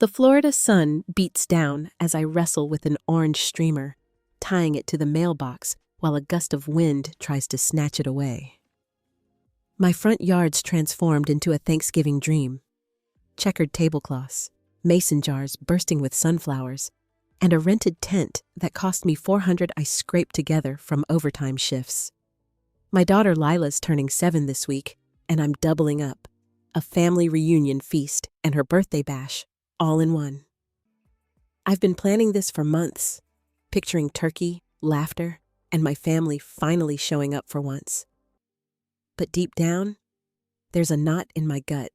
The Florida sun beats down as I wrestle with an orange streamer, tying it to the mailbox while a gust of wind tries to snatch it away. My front yard's transformed into a Thanksgiving dream. Checkered tablecloths, mason jars bursting with sunflowers, and a rented tent that cost me $400 I scraped together from overtime shifts. My daughter Lila's turning 7 this week, and I'm doubling up. A family reunion feast and her birthday bash, all in one. I've been planning this for months, picturing turkey, laughter, and my family finally showing up for once. But deep down, there's a knot in my gut,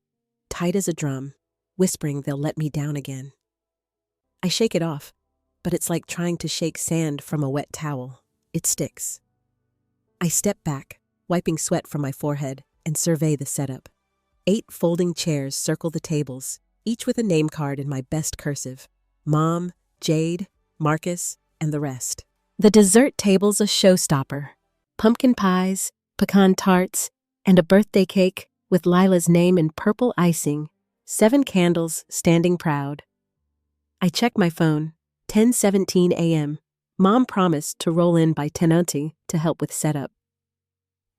tight as a drum, whispering they'll let me down again. I shake it off, but it's like trying to shake sand from a wet towel. It sticks. I step back, wiping sweat from my forehead, and survey the setup. 8 folding chairs circle the tables, each with a name card in my best cursive. Mom, Jade, Marcus, and the rest. The dessert table's a showstopper. Pumpkin pies, pecan tarts, and a birthday cake with Lila's name in purple icing. 7 candles standing proud. I check my phone. 10:17 a.m. Mom promised to roll in by 10:00 to help with setup.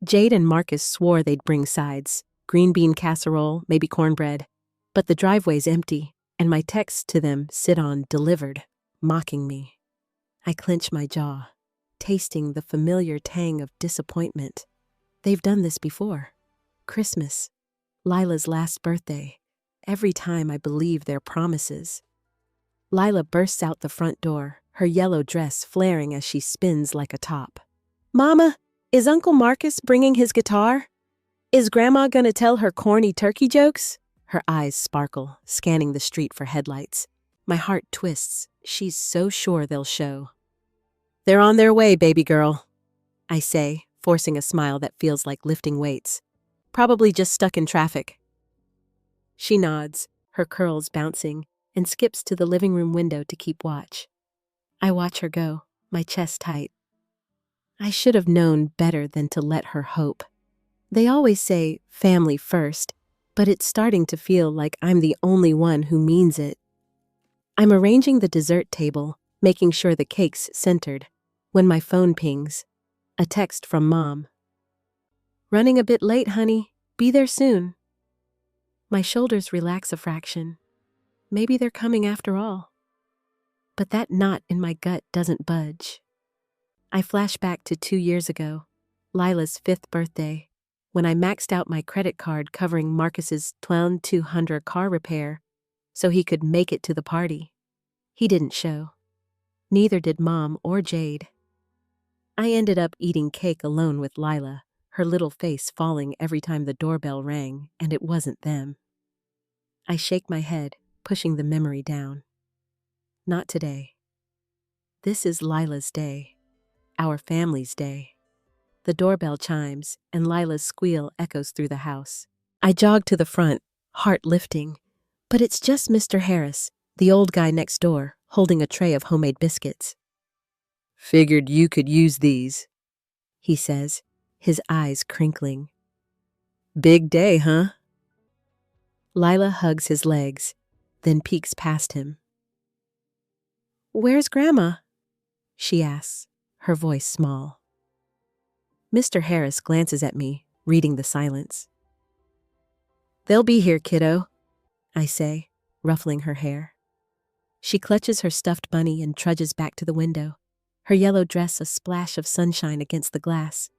Jade and Marcus swore they'd bring sides. Green bean casserole, maybe cornbread. But the driveway's empty, and my texts to them sit on delivered, mocking me. I clench my jaw, tasting the familiar tang of disappointment. They've done this before. Christmas, Lila's last birthday. Every time I believe their promises. Lila bursts out the front door, her yellow dress flaring as she spins like a top. Mama, is Uncle Marcus bringing his guitar? Is Grandma gonna tell her corny turkey jokes? Her eyes sparkle, scanning the street for headlights. My heart twists. She's so sure they'll show. They're on their way, baby girl, I say, forcing a smile that feels like lifting weights. Probably just stuck in traffic. She nods, her curls bouncing, and skips to the living room window to keep watch. I watch her go, my chest tight. I should have known better than to let her hope. They always say family first, but it's starting to feel like I'm the only one who means it. I'm arranging the dessert table, making sure the cake's centered, when my phone pings. A text from Mom. Running a bit late, honey. Be there soon. My shoulders relax a fraction. Maybe they're coming after all. But that knot in my gut doesn't budge. I flash back to 2 years ago, Lila's 5th birthday, when I maxed out my credit card covering Marcus's $200 car repair so he could make it to the party. He didn't show. Neither did Mom or Jade. I ended up eating cake alone with Lila, her little face falling every time the doorbell rang, and it wasn't them. I shake my head, pushing the memory down. Not today. This is Lila's day, our family's day. The doorbell chimes, and Lila's squeal echoes through the house. I jog to the front, heart lifting, but it's just Mr. Harris, the old guy next door, holding a tray of homemade biscuits. Figured you could use these, he says, his eyes crinkling. Big day, huh? Lila hugs his legs, then peeks past him. Where's Grandma? She asks, her voice small. Mr. Harris glances at me, reading the silence. They'll be here, kiddo, I say, ruffling her hair. She clutches her stuffed bunny and trudges back to the window, her yellow dress a splash of sunshine against the glass.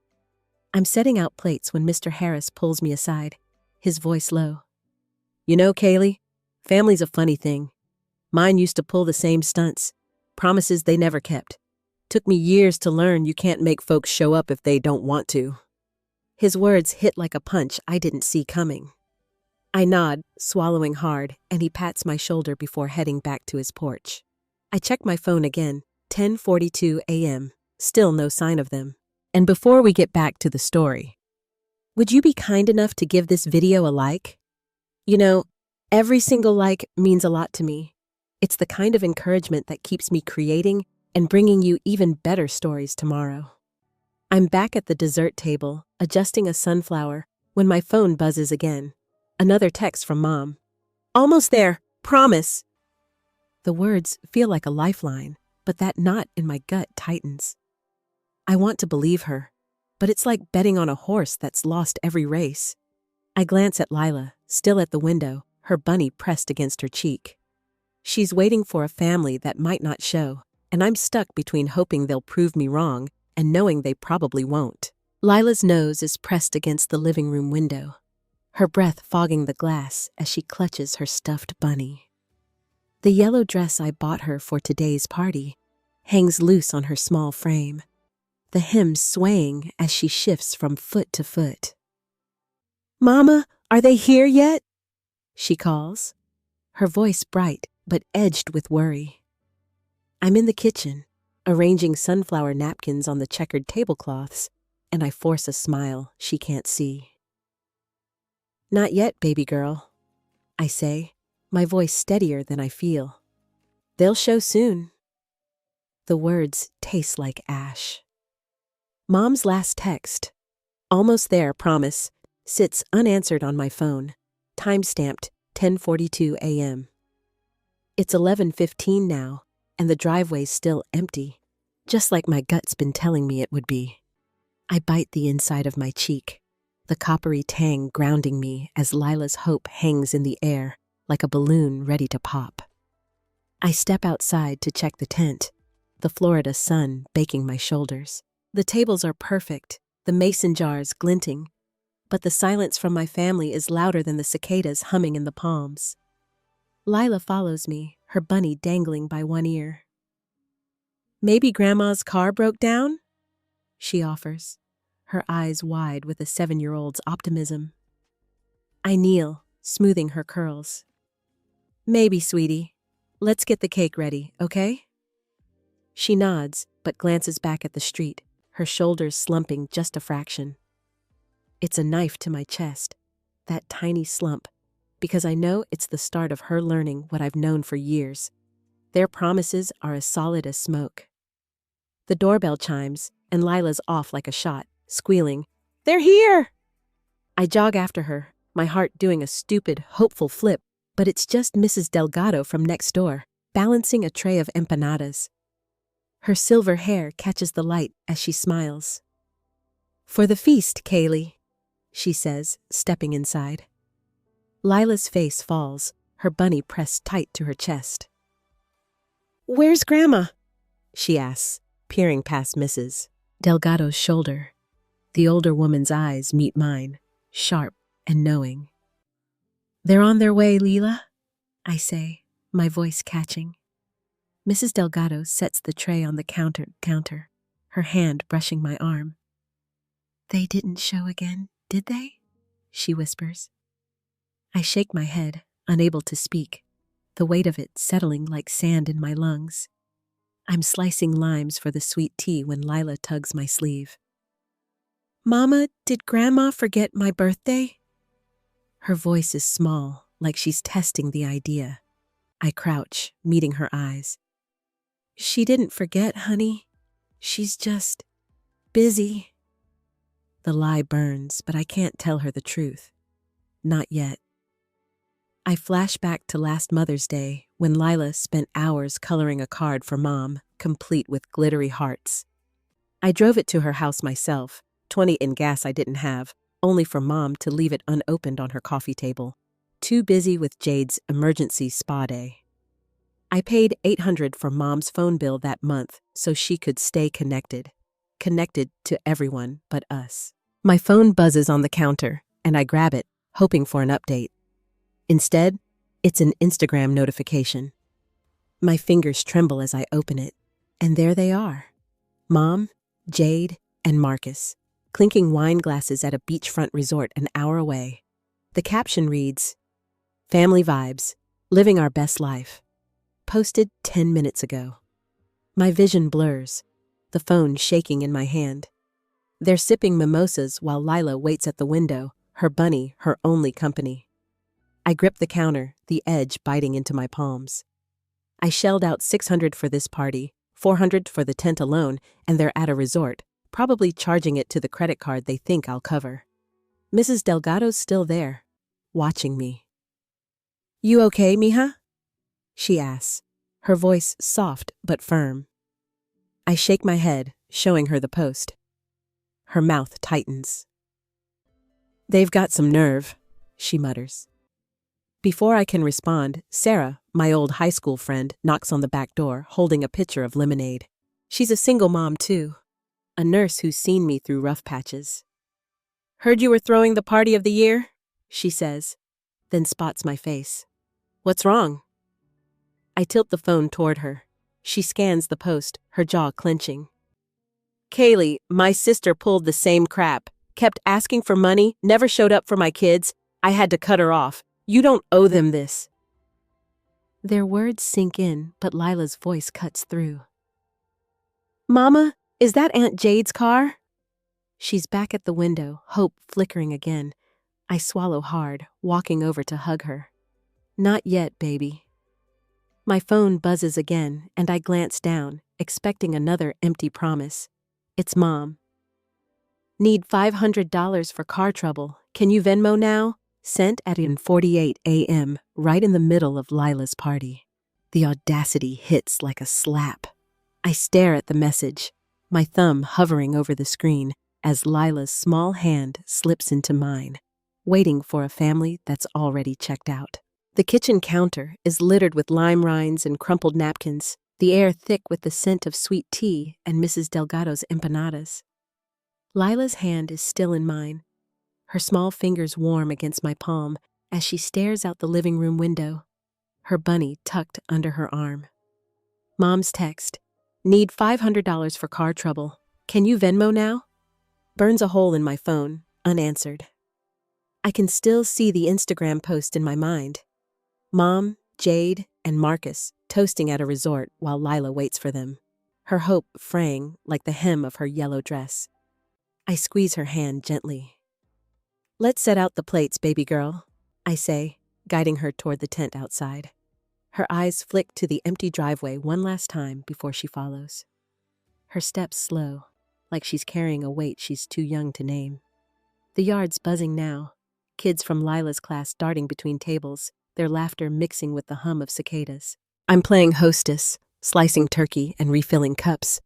I'm setting out plates when Mr. Harris pulls me aside, his voice low. You know, Kaylee, family's a funny thing. Mine used to pull the same stunts, promises they never kept. Took me years to learn you can't make folks show up if they don't want to. His words hit like a punch I didn't see coming. I nod, swallowing hard, and he pats my shoulder before heading back to his porch. I check my phone again, 10:42 a.m., still no sign of them. And before we get back to the story, would you be kind enough to give this video a like? You know, every single like means a lot to me. It's the kind of encouragement that keeps me creating and bringing you even better stories tomorrow. I'm back at the dessert table, adjusting a sunflower, when my phone buzzes again. Another text from Mom. Almost there, promise. The words feel like a lifeline, but that knot in my gut tightens. I want to believe her, but it's like betting on a horse that's lost every race. I glance at Lila, still at the window, her bunny pressed against her cheek. She's waiting for a family that might not show, and I'm stuck between hoping they'll prove me wrong and knowing they probably won't. Lila's nose is pressed against the living room window, her breath fogging the glass as she clutches her stuffed bunny. The yellow dress I bought her for today's party hangs loose on her small frame, the hem swaying as she shifts from foot to foot. "Mama, are they here yet?" she calls, her voice bright but edged with worry. I'm in the kitchen, arranging sunflower napkins on the checkered tablecloths, and I force a smile she can't see. "Not yet, baby girl," I say, my voice steadier than I feel. "They'll show soon." The words taste like ash. Mom's last text, "Almost there, promise," sits unanswered on my phone, time-stamped 10:42 a.m. It's 11:15 now, and the driveway's still empty, just like my gut's been telling me it would be. I bite the inside of my cheek, the coppery tang grounding me as Lila's hope hangs in the air like a balloon ready to pop. I step outside to check the tent, the Florida sun baking my shoulders. The tables are perfect, the mason jars glinting, but the silence from my family is louder than the cicadas humming in the palms. Lila follows me, her bunny dangling by one ear. "Maybe Grandma's car broke down?" she offers, her eyes wide with a 7-year-old's optimism. I kneel, smoothing her curls. "Maybe, sweetie. Let's get the cake ready, okay?" She nods, but glances back at the street, her shoulders slumping just a fraction. It's a knife to my chest, that tiny slump, because I know it's the start of her learning what I've known for years. Their promises are as solid as smoke. The doorbell chimes, and Lila's off like a shot, squealing, "They're here!" I jog after her, my heart doing a stupid, hopeful flip, but it's just Mrs. Delgado from next door, balancing a tray of empanadas. Her silver hair catches the light as she smiles. "For the feast, Kaylee," she says, stepping inside. Lila's face falls, her bunny pressed tight to her chest. "Where's Grandma?" she asks, peering past Mrs. Delgado's shoulder. The older woman's eyes meet mine, sharp and knowing. "They're on their way, Lila," I say, my voice catching. Mrs. Delgado sets the tray on the counter, her hand brushing my arm. "They didn't show again, did they?" she whispers. I shake my head, unable to speak, the weight of it settling like sand in my lungs. I'm slicing limes for the sweet tea when Lila tugs my sleeve. "Mama, did Grandma forget my birthday?" Her voice is small, like she's testing the idea. I crouch, meeting her eyes. "She didn't forget, honey. She's just busy." The lie burns, but I can't tell her the truth. Not yet. I flash back to last Mother's Day when Lila spent hours coloring a card for Mom, complete with glittery hearts. I drove it to her house myself, 20 in gas I didn't have, only for Mom to leave it unopened on her coffee table. Too busy with Jade's emergency spa day. I paid $800 for Mom's phone bill that month so she could stay connected to everyone but us. My phone buzzes on the counter, and I grab it, hoping for an update. Instead, it's an Instagram notification. My fingers tremble as I open it, and there they are. Mom, Jade, and Marcus, clinking wine glasses at a beachfront resort an hour away. The caption reads, "Family vibes, living our best life." Posted 10 minutes ago. My vision blurs, the phone shaking in my hand. They're sipping mimosas while Lila waits at the window, her bunny her only company. I grip the counter, the edge biting into my palms. I shelled out $600 for this party, $400 for the tent alone, and they're at a resort, probably charging it to the credit card they think I'll cover. Mrs. Delgado's still there, watching me. "You okay, mija?" she asks, her voice soft but firm. I shake my head, showing her the post. Her mouth tightens. "They've got some nerve," she mutters. Before I can respond, Sarah, my old high school friend, knocks on the back door, holding a pitcher of lemonade. She's a single mom, too. A nurse who's seen me through rough patches. "Heard you were throwing the party of the year," she says, then spots my face. "What's wrong?" I tilt the phone toward her. She scans the post, her jaw clenching. "Kaylee, my sister pulled the same crap. Kept asking for money, never showed up for my kids. I had to cut her off. You don't owe them this." Their words sink in, but Lila's voice cuts through. "Mama, is that Aunt Jade's car?" She's back at the window, hope flickering again. I swallow hard, walking over to hug her. "Not yet, baby." My phone buzzes again, and I glance down, expecting another empty promise. It's Mom. "Need $500 for car trouble. Can you Venmo now?" Sent at 1:48 a.m., right in the middle of Lila's party. The audacity hits like a slap. I stare at the message, my thumb hovering over the screen as Lila's small hand slips into mine, waiting for a family that's already checked out. The kitchen counter is littered with lime rinds and crumpled napkins, the air thick with the scent of sweet tea and Mrs. Delgado's empanadas. Lila's hand is still in mine, her small fingers warm against my palm as she stares out the living room window, her bunny tucked under her arm. Mom's text, "Need $500 for car trouble. Can you Venmo now?" burns a hole in my phone, unanswered. I can still see the Instagram post in my mind. Mom, Jade, and Marcus toasting at a resort while Lila waits for them, her hope fraying like the hem of her yellow dress. I squeeze her hand gently. "Let's set out the plates, baby girl," I say, guiding her toward the tent outside. Her eyes flick to the empty driveway one last time before she follows. Her steps slow, like she's carrying a weight she's too young to name. The yard's buzzing now, kids from Lila's class darting between tables, their laughter mixing with the hum of cicadas. I'm playing hostess, slicing turkey and refilling cups,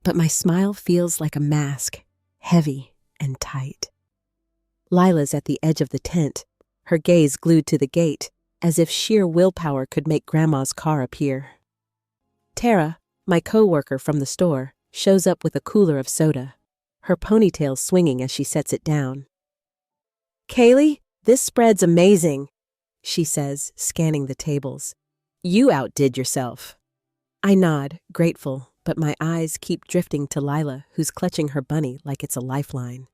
but my smile feels like a mask, heavy and tight. Lila's at the edge of the tent, her gaze glued to the gate, as if sheer willpower could make Grandma's car appear. Tara, my co-worker from the store, shows up with a cooler of soda, her ponytail swinging as she sets it down. "Kaylee, this spread's amazing," she says, scanning the tables. "You outdid yourself." I nod, grateful, but my eyes keep drifting to Lila, who's clutching her bunny like it's a lifeline.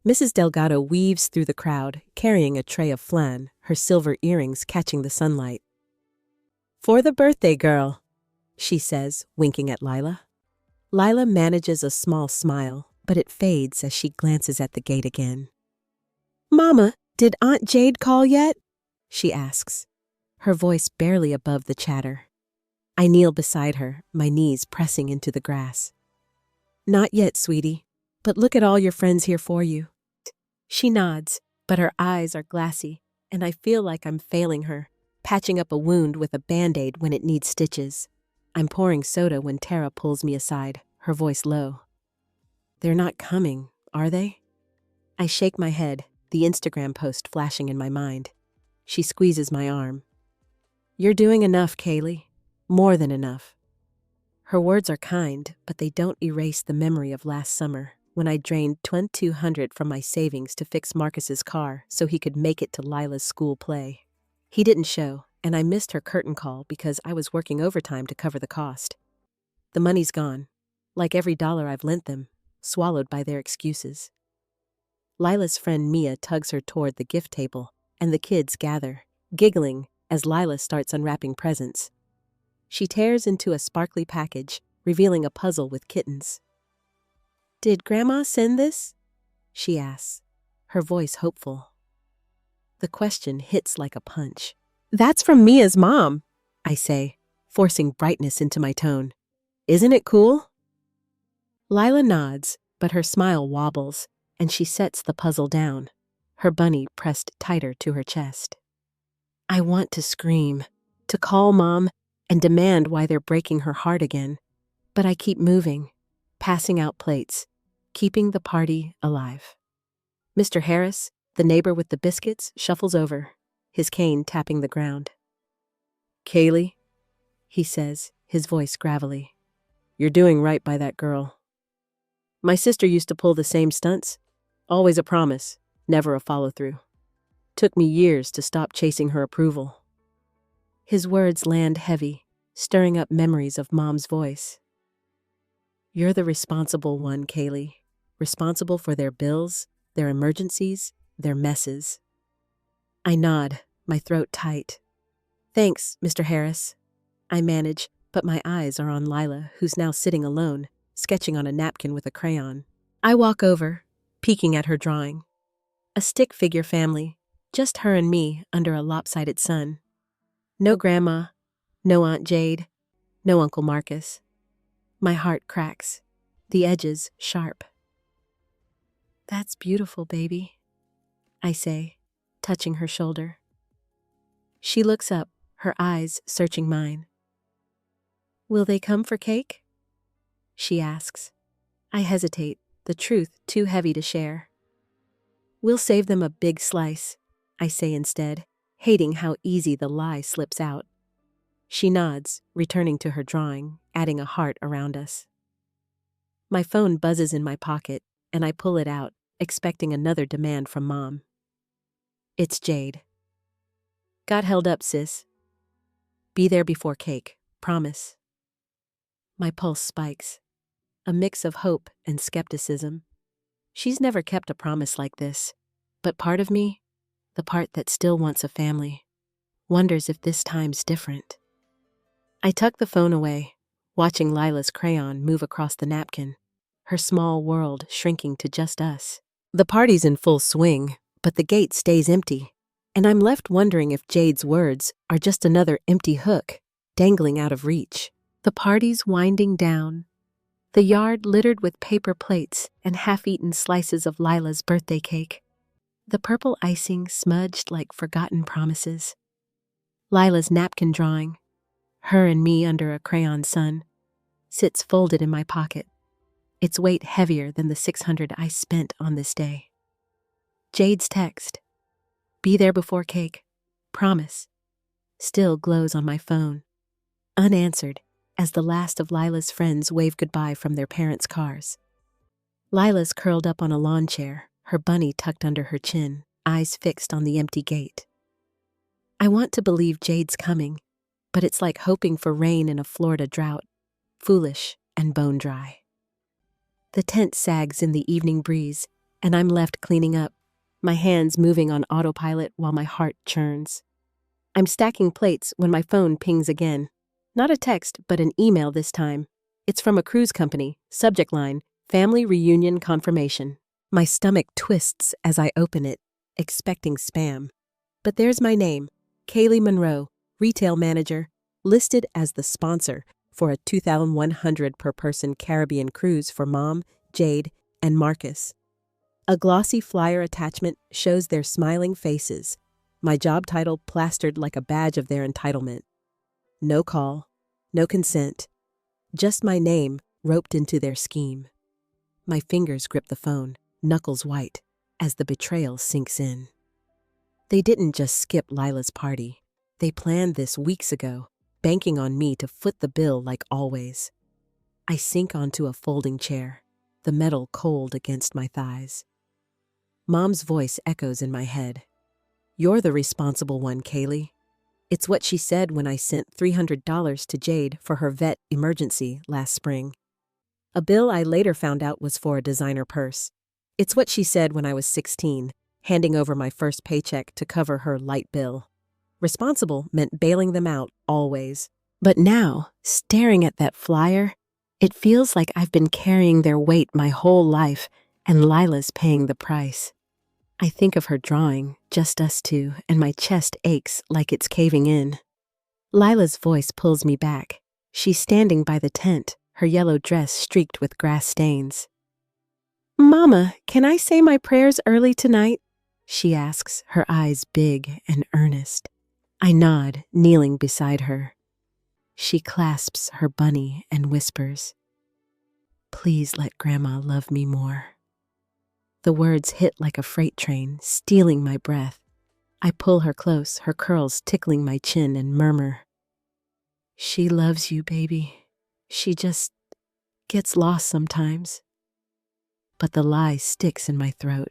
Mrs. Delgado weaves through the crowd, carrying a tray of flan, her silver earrings catching the sunlight. "For the birthday girl," she says, winking at Lila. Lila manages a small smile, but it fades as she glances at the gate again. "Mama, did Aunt Jade call yet?" she asks, her voice barely above the chatter. I kneel beside her, my knees pressing into the grass. "Not yet, sweetie, but look at all your friends here for you." She nods, but her eyes are glassy, and I feel like I'm failing her, patching up a wound with a Band-Aid when it needs stitches. I'm pouring soda when Tara pulls me aside, her voice low. "They're not coming, are they?" I shake my head, the Instagram post flashing in my mind. She squeezes my arm. "You're doing enough, Kaylee. More than enough." Her words are kind, but they don't erase the memory of last summer, when I drained $2,200 from my savings to fix Marcus's car so he could make it to Lila's school play. He didn't show, and I missed her curtain call because I was working overtime to cover the cost. The money's gone, like every dollar I've lent them, swallowed by their excuses. Lila's friend Mia tugs her toward the gift table, and the kids gather, giggling as Lila starts unwrapping presents. She tears into a sparkly package, revealing a puzzle with kittens. "Did Grandma send this?" she asks, her voice hopeful. The question hits like a punch. "That's from Mia's mom," I say, forcing brightness into my tone. "Isn't it cool?" Lila nods, but her smile wobbles, and she sets the puzzle down, her bunny pressed tighter to her chest. I want to scream, to call Mom, and demand why they're breaking her heart again. But I keep moving, passing out plates, keeping the party alive. Mr. Harris, the neighbor with the biscuits, shuffles over, his cane tapping the ground. "Kaylee," he says, his voice gravelly, "you're doing right by that girl. My sister used to pull the same stunts. Always a promise, never a follow-through. Took me years to stop chasing her approval." His words land heavy, stirring up memories of Mom's voice. "You're the responsible one, Kaylee. Responsible for their bills, their emergencies, their messes." I nod, my throat tight. "Thanks, Mr. Harris." I manage, but my eyes are on Lila, who's now sitting alone, sketching on a napkin with a crayon. I walk over, peeking at her drawing. A stick figure family, just her and me under a lopsided sun. No grandma, no Aunt Jade, no Uncle Marcus. My heart cracks, the edges sharp. "That's beautiful, baby," I say, touching her shoulder. She looks up, her eyes searching mine. "Will they come for cake?" she asks. I hesitate, the truth too heavy to share. "We'll save them a big slice," I say instead, hating how easy the lie slips out. She nods, returning to her drawing, adding a heart around us. My phone buzzes in my pocket, and I pull it out, expecting another demand from Mom. It's Jade. "Got held up, sis. Be there before cake, promise." My pulse spikes, a mix of hope and skepticism. She's never kept a promise like this, but part of me, the part that still wants a family, wonders if this time's different. I tuck the phone away, watching Lila's crayon move across the napkin, her small world shrinking to just us. The party's in full swing, but the gate stays empty, and I'm left wondering if Jade's words are just another empty hook, dangling out of reach. The party's winding down, the yard littered with paper plates and half-eaten slices of Lila's birthday cake. The purple icing smudged like forgotten promises. Lila's napkin drawing, her and me under a crayon sun, sits folded in my pocket, its weight heavier than the $600 I spent on this day. Jade's text, "Be there before cake, promise," still glows on my phone, unanswered as the last of Lila's friends wave goodbye from their parents' cars. Lila's curled up on a lawn chair, her bunny tucked under her chin, eyes fixed on the empty gate. I want to believe Jade's coming, but it's like hoping for rain in a Florida drought, foolish and bone dry. The tent sags in the evening breeze, and I'm left cleaning up, my hands moving on autopilot while my heart churns. I'm stacking plates when my phone pings again. Not a text, but an email this time. It's from a cruise company, subject line, "Family Reunion Confirmation." My stomach twists as I open it, expecting spam. But there's my name, Kaylee Monroe, retail manager, listed as the sponsor for a 2,100 per person Caribbean cruise for Mom, Jade, and Marcus. A glossy flyer attachment shows their smiling faces, my job title plastered like a badge of their entitlement. No call, no consent, just my name roped into their scheme. My fingers grip the phone, knuckles white, as the betrayal sinks in. They didn't just skip Lila's party. They planned this weeks ago, banking on me to foot the bill like always. I sink onto a folding chair, the metal cold against my thighs. Mom's voice echoes in my head. "You're the responsible one, Kaylee." It's what she said when I sent $300 to Jade for her vet emergency last spring. A bill I later found out was for a designer purse. It's what she said when I was 16, handing over my first paycheck to cover her light bill. Responsible meant bailing them out always. But now, staring at that flyer, it feels like I've been carrying their weight my whole life, and Lila's paying the price. I think of her drawing, just us two, and my chest aches like it's caving in. Lila's voice pulls me back. She's standing by the tent, her yellow dress streaked with grass stains. "Mama, can I say my prayers early tonight?" she asks, her eyes big and earnest. I nod, kneeling beside her. She clasps her bunny and whispers, "Please let Grandma love me more." The words hit like a freight train, stealing my breath. I pull her close, her curls tickling my chin, and murmur, "She loves you, baby. She just gets lost sometimes." But the lie sticks in my throat.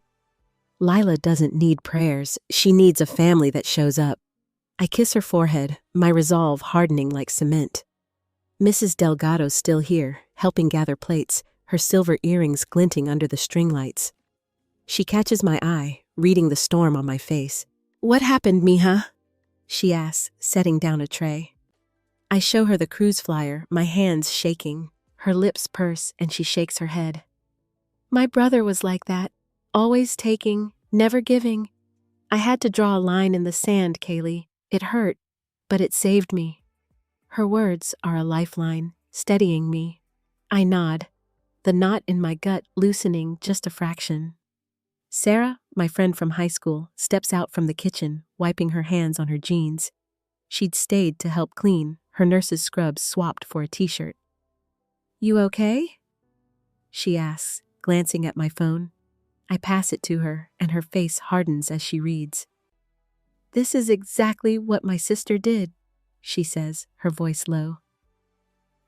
Lila doesn't need prayers. She needs a family that shows up. I kiss her forehead, my resolve hardening like cement. Mrs. Delgado's still here, helping gather plates, her silver earrings glinting under the string lights. She catches my eye, reading the storm on my face. "What happened, mija?" she asks, setting down a tray. I show her the cruise flyer, my hands shaking. Her lips purse and she shakes her head. "My brother was like that, always taking, never giving. I had to draw a line in the sand, Kaylee. It hurt, but it saved me." Her words are a lifeline, steadying me. I nod, the knot in my gut loosening just a fraction. Sarah, my friend from high school, steps out from the kitchen, wiping her hands on her jeans. She'd stayed to help clean, her nurse's scrubs swapped for a t-shirt. "You okay?" she asks, glancing at my phone. I pass it to her, and her face hardens as she reads. "This is exactly what my sister did," she says, her voice low.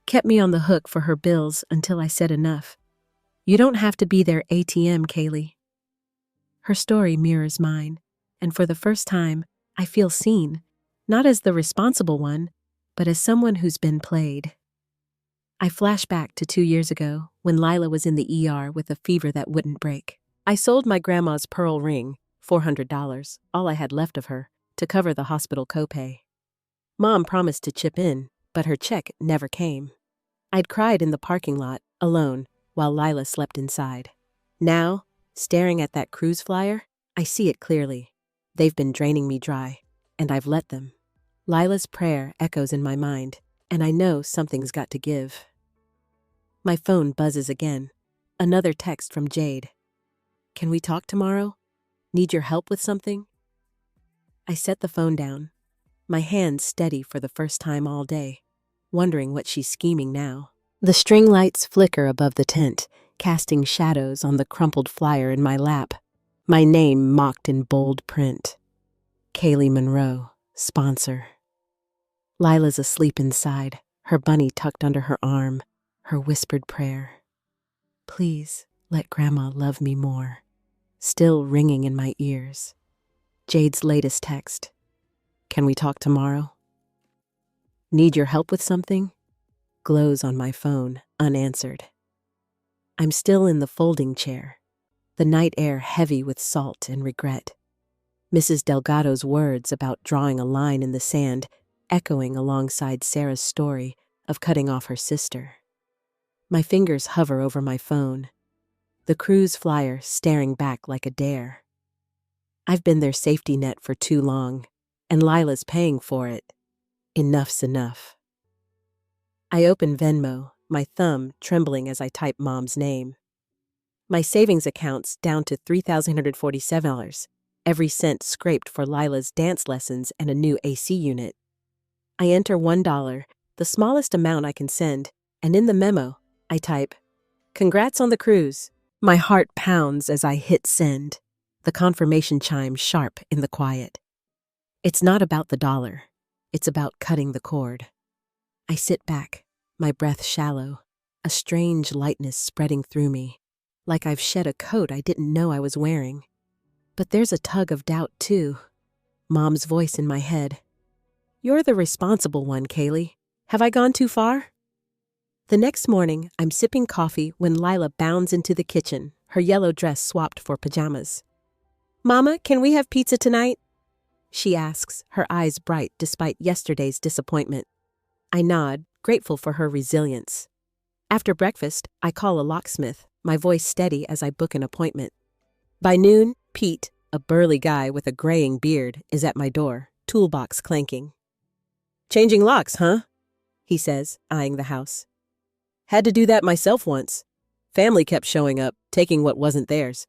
"Kept me on the hook for her bills until I said enough. You don't have to be their ATM, Kaylee." Her story mirrors mine, and for the first time, I feel seen, not as the responsible one, but as someone who's been played. I flash back to 2 years ago, when Lila was in the ER with a fever that wouldn't break. I sold my grandma's pearl ring, $400, all I had left of her, to cover the hospital copay. Mom promised to chip in, but her check never came. I'd cried in the parking lot, alone, while Lila slept inside. Now, staring at that cruise flyer, I see it clearly. They've been draining me dry, and I've let them. Lila's prayer echoes in my mind, and I know something's got to give. My phone buzzes again. Another text from Jade. "Can we talk tomorrow? Need your help with something?" I set the phone down, my hands steady for the first time all day, wondering what she's scheming now. The string lights flicker above the tent, casting shadows on the crumpled flyer in my lap. My name mocked in bold print. Kaylee Monroe, sponsor. Lila's asleep inside, her bunny tucked under her arm, her whispered prayer. "Please let Grandma love me more," still ringing in my ears. Jade's latest text. "Can we talk tomorrow? Need your help with something?" Glows on my phone, unanswered. I'm still in the folding chair, the night air heavy with salt and regret. Mrs. Delgado's words about drawing a line in the sand echoing alongside Sarah's story of cutting off her sister. My fingers hover over my phone, the cruise flyer staring back like a dare. I've been their safety net for too long, and Lila's paying for it. Enough's enough. I open Venmo, my thumb trembling as I type Mom's name. My savings account's down to $3,147, every cent scraped for Lila's dance lessons and a new AC unit. I enter $1, the smallest amount I can send, and in the memo, I type, "Congrats on the cruise." My heart pounds as I hit send, the confirmation chime sharp in the quiet. It's not about the dollar. It's about cutting the cord. I sit back, my breath shallow, a strange lightness spreading through me, like I've shed a coat I didn't know I was wearing. But there's a tug of doubt, too. Mom's voice in my head. "You're the responsible one, Kaylee. Have I gone too far?" The next morning, I'm sipping coffee when Lila bounds into the kitchen, her yellow dress swapped for pajamas. "Mama, can we have pizza tonight?" she asks, her eyes bright despite yesterday's disappointment. I nod, grateful for her resilience. After breakfast, I call a locksmith, my voice steady as I book an appointment. By noon, Pete, a burly guy with a graying beard, is at my door, toolbox clanking. "Changing locks, huh?" he says, eyeing the house. "Had to do that myself once. Family kept showing up, taking what wasn't theirs.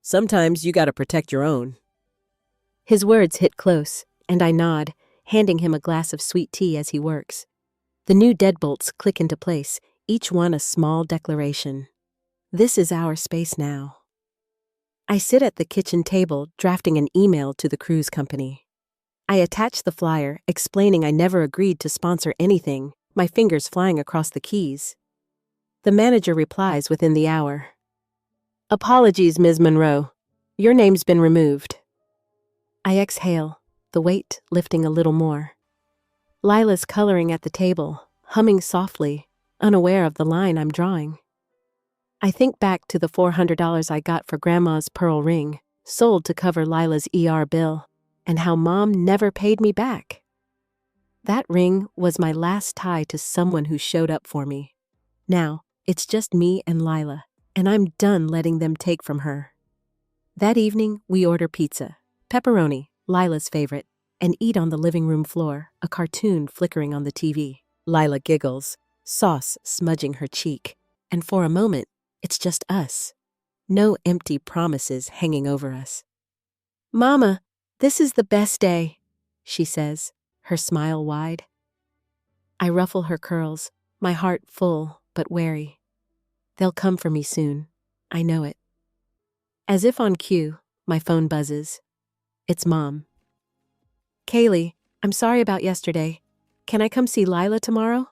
Sometimes you gotta protect your own." His words hit close, and I nod, handing him a glass of sweet tea as he works. The new deadbolts click into place, each one a small declaration. This is our space now. I sit at the kitchen table drafting an email to the cruise company. I attach the flyer explaining I never agreed to sponsor anything, my fingers flying across the keys. The manager replies within the hour. Apologies, Ms. Monroe. Your name's been removed. I exhale, the weight lifting a little more. Lila's coloring at the table, humming softly, unaware of the line I'm drawing. I think back to the $400 I got for Grandma's pearl ring, sold to cover Lila's ER bill, and how Mom never paid me back. That ring was my last tie to someone who showed up for me. Now, it's just me and Lila, and I'm done letting them take from her. That evening, we order pizza, pepperoni, Lila's favorite, and eat on the living room floor, a cartoon flickering on the TV. Lila giggles, sauce smudging her cheek, and for a moment, it's just us. No empty promises hanging over us. Mama, this is the best day, she says, her smile wide. I ruffle her curls, my heart full but wary. They'll come for me soon. I know it. As if on cue, my phone buzzes. It's Mom. Kaylee, I'm sorry about yesterday. Can I come see Lila tomorrow?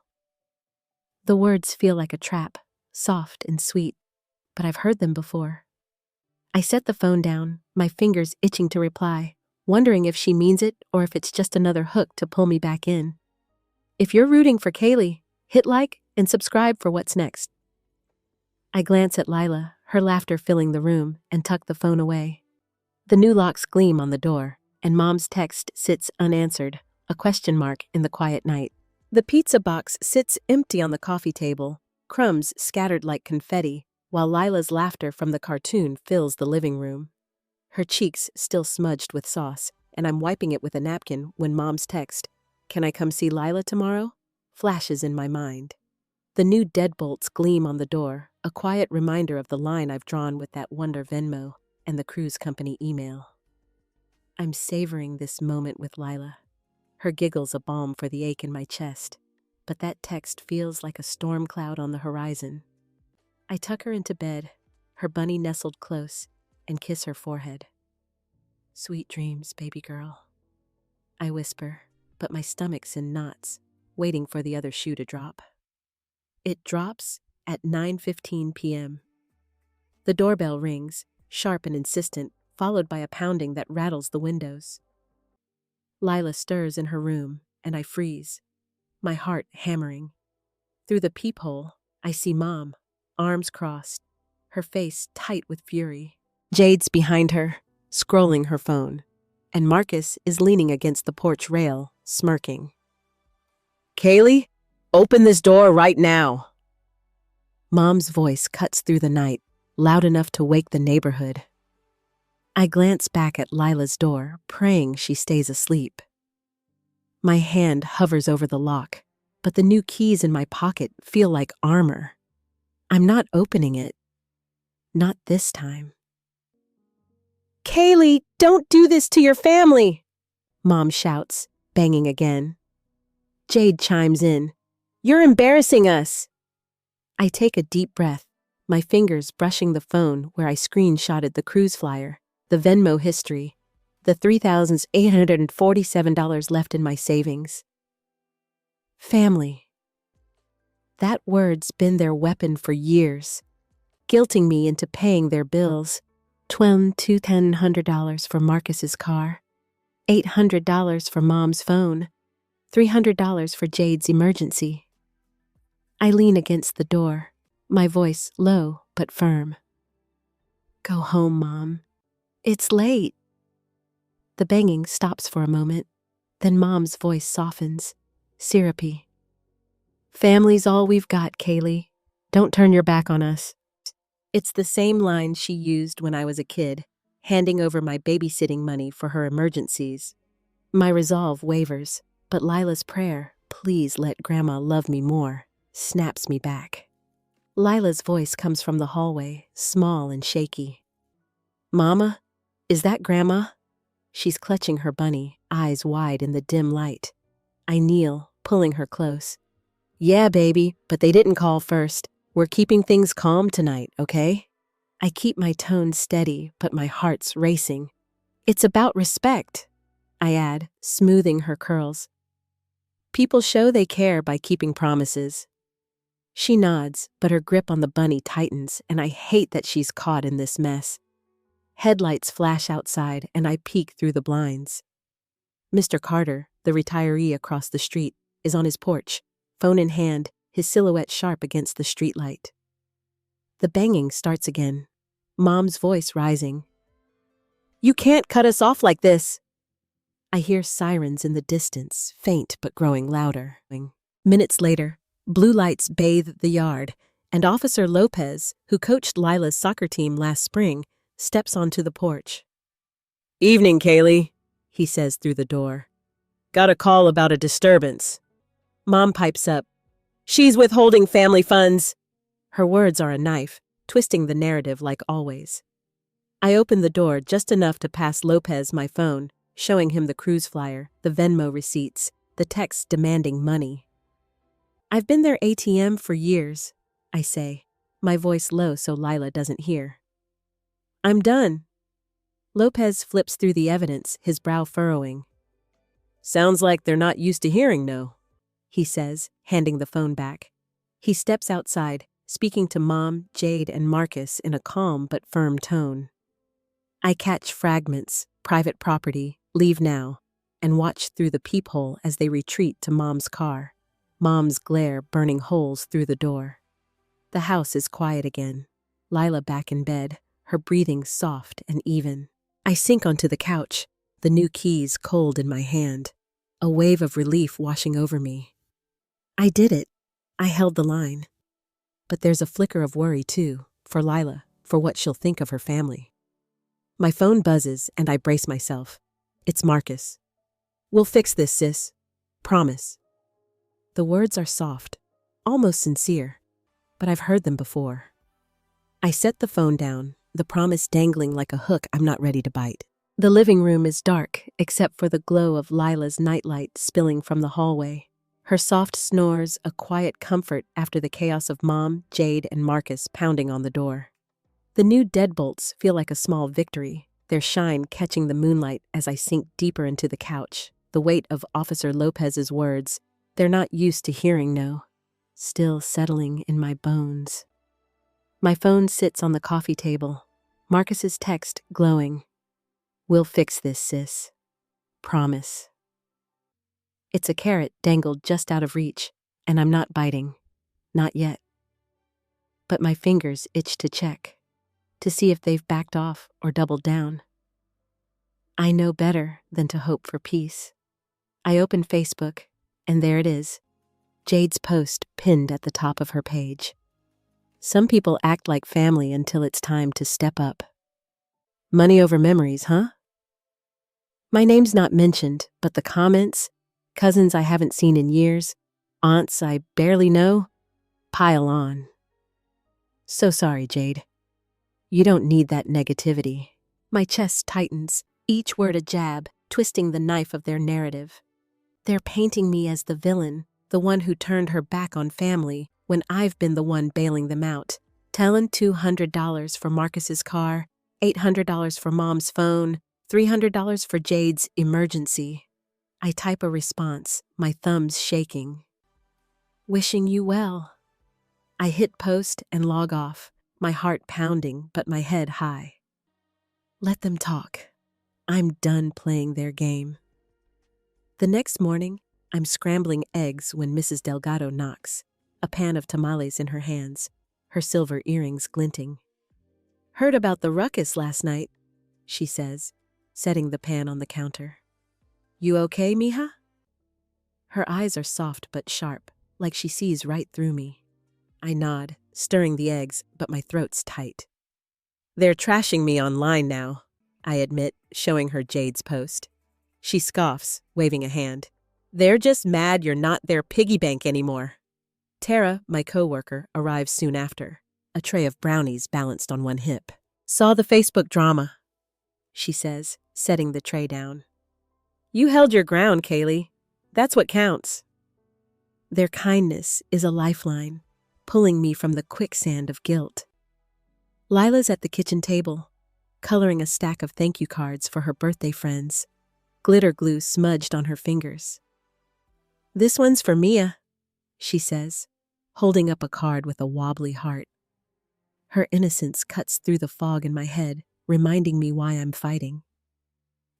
The words feel like a trap, soft and sweet, but I've heard them before. I set the phone down, my fingers itching to reply, wondering if she means it or if it's just another hook to pull me back in. If you're rooting for Kaylee, hit like and subscribe for what's next. I glance at Lila, her laughter filling the room, and tuck the phone away. The new locks gleam on the door, and Mom's text sits unanswered, a question mark in the quiet night. The pizza box sits empty on the coffee table, crumbs scattered like confetti, while Lila's laughter from the cartoon fills the living room. Her cheeks still smudged with sauce, and I'm wiping it with a napkin when Mom's text, "Can I come see Lila tomorrow?" flashes in my mind. The new deadbolts gleam on the door, a quiet reminder of the line I've drawn with that Wonder Venmo and the cruise company email. I'm savoring this moment with Lila. Her giggle's a balm for the ache in my chest, but that text feels like a storm cloud on the horizon. I tuck her into bed, her bunny nestled close, and kiss her forehead. Sweet dreams, baby girl. I whisper, but my stomach's in knots, waiting for the other shoe to drop. It drops at 9:15 p.m. The doorbell rings, sharp and insistent, followed by a pounding that rattles the windows. Lila stirs in her room, and I freeze, my heart hammering. Through the peephole, I see Mom, arms crossed, her face tight with fury. Jade's behind her, scrolling her phone, and Marcus is leaning against the porch rail, smirking. Kaylee, open this door right now. Mom's voice cuts through the night, loud enough to wake the neighborhood. I glance back at Lila's door, praying she stays asleep. My hand hovers over the lock, but the new keys in my pocket feel like armor. I'm not opening it. Not this time. Kaylee, don't do this to your family, Mom shouts, banging again. Jade chimes in. You're embarrassing us. I take a deep breath, my fingers brushing the phone where I screenshotted the cruise flyer, the Venmo history, the $3,847 left in my savings. Family. That word's been their weapon for years, guilting me into paying their bills. $1,200 for Marcus's car, $800 for Mom's phone, $300 for Jade's emergency. I lean against the door, my voice low but firm. Go home, Mom. It's late. The banging stops for a moment, then Mom's voice softens, syrupy. Family's all we've got, Kaylee. Don't turn your back on us. It's the same line she used when I was a kid, handing over my babysitting money for her emergencies. My resolve wavers, but Lila's prayer, please let Grandma love me more, snaps me back. Lila's voice comes from the hallway, small and shaky. Mama, is that Grandma? She's clutching her bunny, eyes wide in the dim light. I kneel, pulling her close. Yeah, baby, but they didn't call first. We're keeping things calm tonight, okay? I keep my tone steady, but my heart's racing. It's about respect, I add, smoothing her curls. People show they care by keeping promises. She nods, but her grip on the bunny tightens, and I hate that she's caught in this mess. Headlights flash outside, and I peek through the blinds. Mr. Carter, the retiree across the street, is on his porch, phone in hand, his silhouette sharp against the streetlight. The banging starts again, Mom's voice rising. You can't cut us off like this. I hear sirens in the distance, faint but growing louder. Minutes later, blue lights bathe the yard, and Officer Lopez, who coached Lila's soccer team last spring, steps onto the porch. Evening, Kaylee, he says through the door. Got a call about a disturbance. Mom pipes up. She's withholding family funds. Her words are a knife, twisting the narrative like always. I open the door just enough to pass Lopez my phone, showing him the cruise flyer, the Venmo receipts, the text demanding money. I've been their ATM for years, I say, my voice low so Lila doesn't hear. I'm done. Lopez flips through the evidence, his brow furrowing. Sounds like they're not used to hearing no, he says, handing the phone back. He steps outside, speaking to Mom, Jade, and Marcus in a calm but firm tone. I catch fragments, private property, leave now, and watch through the peephole as they retreat to Mom's car, Mom's glare burning holes through the door. The house is quiet again, Lila back in bed, her breathing soft and even. I sink onto the couch, the new keys cold in my hand, a wave of relief washing over me. I did it. I held the line. But there's a flicker of worry, too, for Lila, for what she'll think of her family. My phone buzzes, and I brace myself. It's Marcus. We'll fix this, sis. Promise. The words are soft, almost sincere, but I've heard them before. I set the phone down, the promise dangling like a hook I'm not ready to bite. The living room is dark, except for the glow of Lila's nightlight spilling from the hallway. Her soft snores a quiet comfort after the chaos of Mom, Jade, and Marcus pounding on the door. The new deadbolts feel like a small victory, their shine catching the moonlight as I sink deeper into the couch, the weight of Officer Lopez's words. They're not used to hearing no, still settling in my bones. My phone sits on the coffee table, Marcus's text glowing. We'll fix this, sis. Promise. It's a carrot dangled just out of reach, and I'm not biting. Not yet. But my fingers itch to check, to see if they've backed off or doubled down. I know better than to hope for peace. I open Facebook, and there it is, Jade's post pinned at the top of her page. Some people act like family until it's time to step up. Money over memories, huh? My name's not mentioned, but the comments, cousins I haven't seen in years, aunts I barely know, pile on. So sorry, Jade. You don't need that negativity. My chest tightens, each word a jab, twisting the knife of their narrative. They're painting me as the villain, the one who turned her back on family, when I've been the one bailing them out. Telling $200 for Marcus's car, $800 for Mom's phone, $300 for Jade's emergency. I type a response, my thumbs shaking. Wishing you well. I hit post and log off, my heart pounding but my head high. Let them talk. I'm done playing their game. The next morning, I'm scrambling eggs when Mrs. Delgado knocks, a pan of tamales in her hands, her silver earrings glinting. Heard about the ruckus last night, she says, setting the pan on the counter. You okay, mija? Her eyes are soft but sharp, like she sees right through me. I nod, stirring the eggs, but my throat's tight. They're trashing me online now, I admit, showing her Jade's post. She scoffs, waving a hand. They're just mad you're not their piggy bank anymore. Tara, my coworker, arrives soon after, a tray of brownies balanced on one hip. Saw the Facebook drama, she says, setting the tray down. You held your ground, Kaylee. That's what counts. Their kindness is a lifeline, pulling me from the quicksand of guilt. Lila's at the kitchen table, coloring a stack of thank you cards for her birthday friends, glitter glue smudged on her fingers. "This one's for Mia," she says, holding up a card with a wobbly heart. Her innocence cuts through the fog in my head, reminding me why I'm fighting.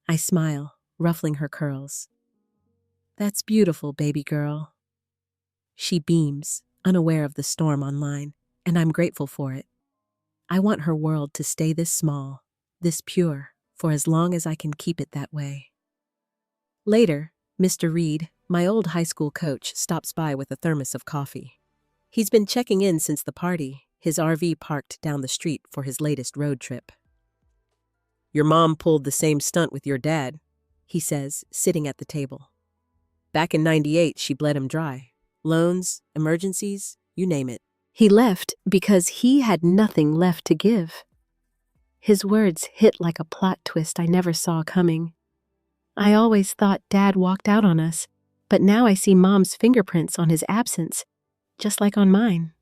I smile, ruffling her curls. "That's beautiful, baby girl." She beams, unaware of the storm online, and I'm grateful for it. I want her world to stay this small, this pure, for as long as I can keep it that way. Later, Mr. Reed, my old high school coach, stops by with a thermos of coffee. He's been checking in since the party, his RV parked down the street for his latest road trip. "Your mom pulled the same stunt with your dad," he says, sitting at the table. "Back in '98, she bled him dry. Loans, emergencies, you name it." He left because he had nothing left to give. His words hit like a plot twist I never saw coming. I always thought Dad walked out on us, but now I see Mom's fingerprints on his absence, just like on mine.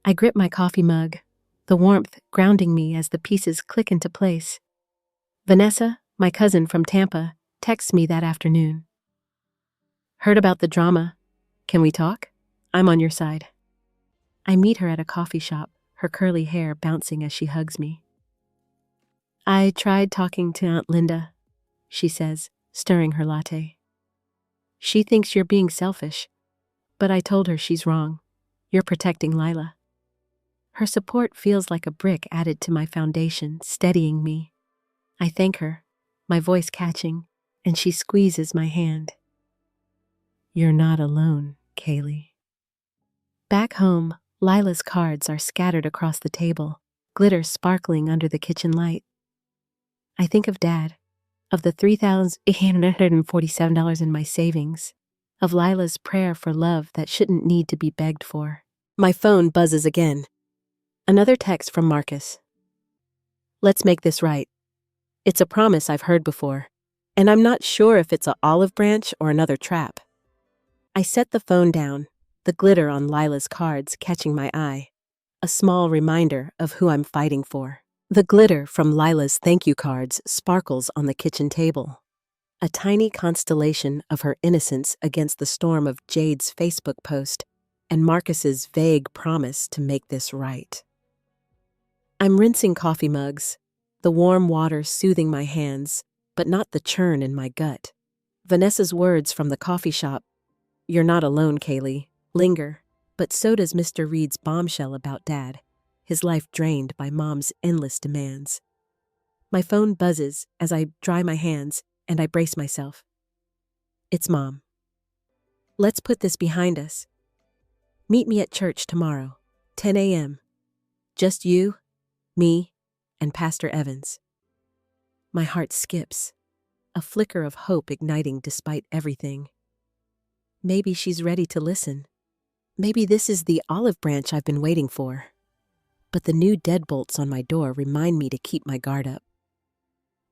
I grip my coffee mug, the warmth grounding me as the pieces click into place. Vanessa, my cousin from Tampa, texts me that afternoon. "Heard about the drama. Can we talk? I'm on your side." I meet her at a coffee shop, her curly hair bouncing as she hugs me. "I tried talking to Aunt Linda," she says, stirring her latte. "She thinks you're being selfish, but I told her she's wrong. You're protecting Lila." Her support feels like a brick added to my foundation, steadying me. I thank her, my voice catching, and she squeezes my hand. "You're not alone, Kaylee." Back home, Lila's cards are scattered across the table, glitter sparkling under the kitchen light. I think of Dad, of the $3,847 in my savings, of Lila's prayer for love that shouldn't need to be begged for. My phone buzzes again. Another text from Marcus. "Let's make this right. It's a promise I've heard before, and I'm not sure if it's an olive branch or another trap." I set the phone down, the glitter on Lila's cards catching my eye, a small reminder of who I'm fighting for. The glitter from Lila's thank you cards sparkles on the kitchen table, a tiny constellation of her innocence against the storm of Jade's Facebook post and Marcus's vague promise to make this right. I'm rinsing coffee mugs, the warm water soothing my hands, but not the churn in my gut. Vanessa's words from the coffee shop, "You're not alone, Kaylee," linger, but so does Mr. Reed's bombshell about Dad, his life drained by Mom's endless demands. My phone buzzes as I dry my hands and I brace myself. It's Mom. "Let's put this behind us. Meet me at church tomorrow, 10 a.m. Just you, me, and Pastor Evans." My heart skips, a flicker of hope igniting despite everything. Maybe she's ready to listen. Maybe this is the olive branch I've been waiting for. But the new deadbolts on my door remind me to keep my guard up.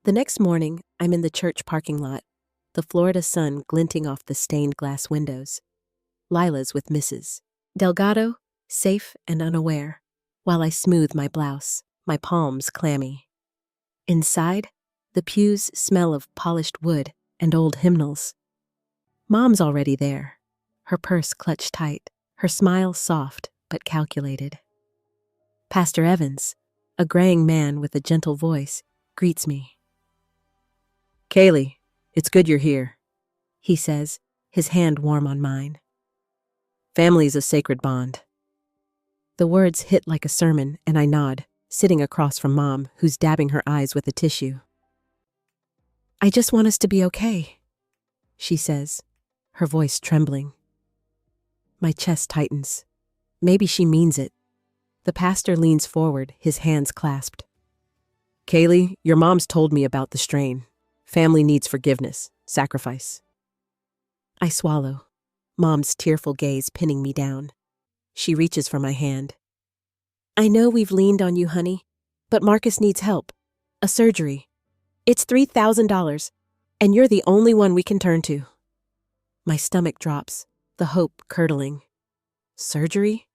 The next morning, I'm in the church parking lot, the Florida sun glinting off the stained glass windows. Lila's with Mrs. Delgado, safe and unaware, while I smooth my blouse, my palms clammy. Inside, the pews smell of polished wood and old hymnals. Mom's already there, her purse clutched tight, her smile soft but calculated. Pastor Evans, a graying man with a gentle voice, greets me. "Kaylee, it's good you're here," he says, his hand warm on mine. "Family's a sacred bond." The words hit like a sermon, and I nod, sitting across from Mom, who's dabbing her eyes with a tissue. "I just want us to be okay," she says, her voice trembling. My chest tightens. Maybe she means it. The pastor leans forward, his hands clasped. "Kaylee, your mom's told me about the strain. Family needs forgiveness, sacrifice." I swallow, Mom's tearful gaze pinning me down. She reaches for my hand. "I know we've leaned on you, honey, but Marcus needs help. A surgery. It's $3,000, and you're the only one we can turn to." My stomach drops, the hope curdling. Surgery?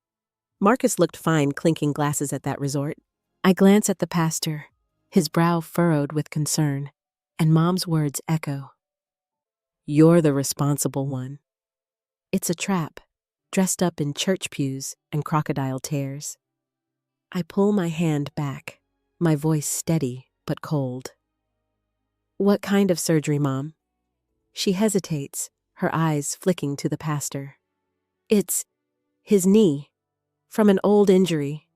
Marcus looked fine clinking glasses at that resort. I glance at the pastor, his brow furrowed with concern, and Mom's words echo. You're the responsible one. It's a trap, dressed up in church pews and crocodile tears. I pull my hand back, my voice steady but cold. What kind of surgery, Mom? She hesitates, her eyes flicking to the pastor. It's his knee, from an old injury.